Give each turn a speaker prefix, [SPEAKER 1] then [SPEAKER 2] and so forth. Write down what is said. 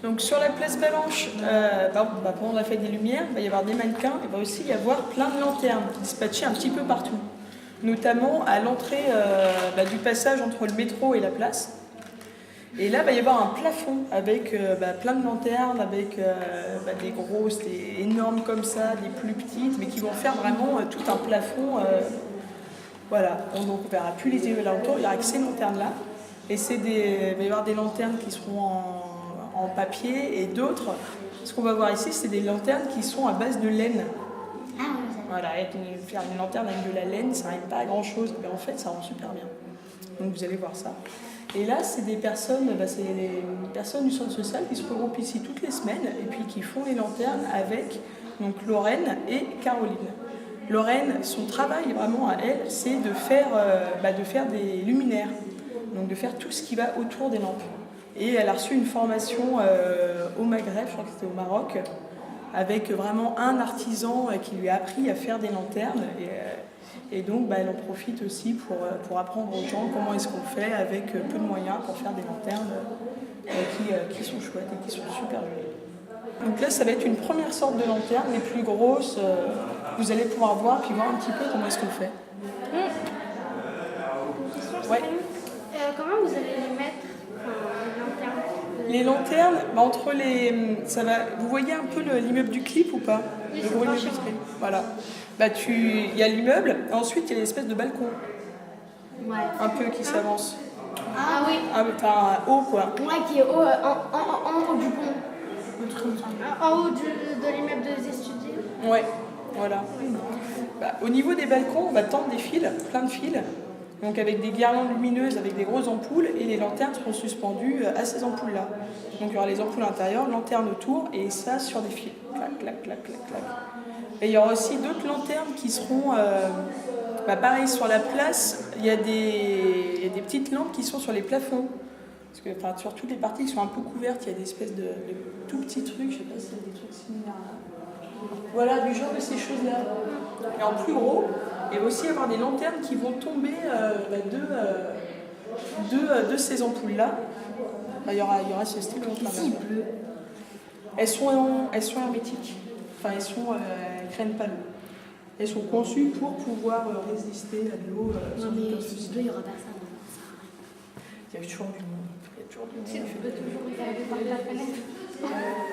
[SPEAKER 1] Donc sur la place Balanche, pendant la fête des Lumières, il va y avoir des mannequins, il va aussi y avoir plein de lanternes dispatchées un petit peu partout. Notamment à l'entrée du passage entre le métro et la place. Et là, il va y avoir un plafond avec plein de lanternes, avec des grosses, des énormes comme ça, des plus petites, mais qui vont faire vraiment tout un plafond. Voilà, donc on ne verra plus les immeubles alentours, il n'y aura que ces lanternes-là. Et il va y avoir des lanternes qui seront en papier et d'autres. Ce qu'on va voir ici, c'est des lanternes qui sont à base de laine.
[SPEAKER 2] Ah oui,
[SPEAKER 1] voilà, faire une lanterne avec de la laine, ça n'arrive pas à grand chose, mais en fait, ça rend super bien. Donc vous allez voir ça. Et là, c'est des personnes, c'est les personnes du centre social qui se regroupent ici toutes les semaines et puis qui font les lanternes avec donc Lorraine et Caroline. Lorraine, son travail vraiment à elle, c'est de faire des luminaires, donc de faire tout ce qui va autour des lampes. Et elle a reçu une formation au Maghreb, je crois que c'était au Maroc, avec vraiment un artisan qui lui a appris à faire des lanternes. Et donc elle en profite aussi pour apprendre aux gens comment est-ce qu'on fait avec peu de moyens pour faire des lanternes qui sont chouettes et qui sont super jolies. Donc là, ça va être une première sorte de lanterne, les plus grosses. Vous allez pouvoir voir puis voir un petit peu comment est-ce qu'on fait.
[SPEAKER 2] Ouais. Comment vous allez les mettre,
[SPEAKER 1] les lanternes, entre les. Vous voyez un peu l'immeuble du clip ou pas?
[SPEAKER 2] Oui,
[SPEAKER 1] le gros immeuble du clip. Voilà. Il y a l'immeuble, ensuite il y a l'espèce de balcon.
[SPEAKER 2] Ouais.
[SPEAKER 1] Un peu qui s'avance.
[SPEAKER 2] Ah oui.
[SPEAKER 1] Enfin, haut quoi.
[SPEAKER 2] Ouais, qui est en haut du pont. En haut de l'immeuble des étudiants.
[SPEAKER 1] Ouais, voilà. Au niveau des balcons, on va tendre des fils, plein de fils. Donc avec des guirlandes lumineuses, avec des grosses ampoules, et les lanternes seront suspendues à ces ampoules-là. Donc il y aura les ampoules intérieures, lanternes autour, et ça sur des fils. Clac, clac, clac, clac, clac. Et il y aura aussi d'autres lanternes qui seront, pareil, sur la place, il y a des petites lampes qui sont sur les plafonds. Parce que sur toutes les parties qui sont un peu couvertes, il y a des espèces de tout petits trucs, je ne sais pas s'il y a des trucs similaires là. Voilà, du genre de ces choses-là. Et en plus gros, il va aussi y avoir des lanternes qui vont tomber de ces ampoules-là. Il y aura ce style de lanterne.
[SPEAKER 2] bleu.
[SPEAKER 1] Elles sont hermétiques. Enfin, elles ne craignent pas l'eau. Elles sont conçues pour pouvoir résister à de l'eau.
[SPEAKER 2] Non, mais si bleu, il n'y aura pas ça.
[SPEAKER 1] Il y a toujours du monde.
[SPEAKER 2] Tu peux toujours regarder par la fenêtre.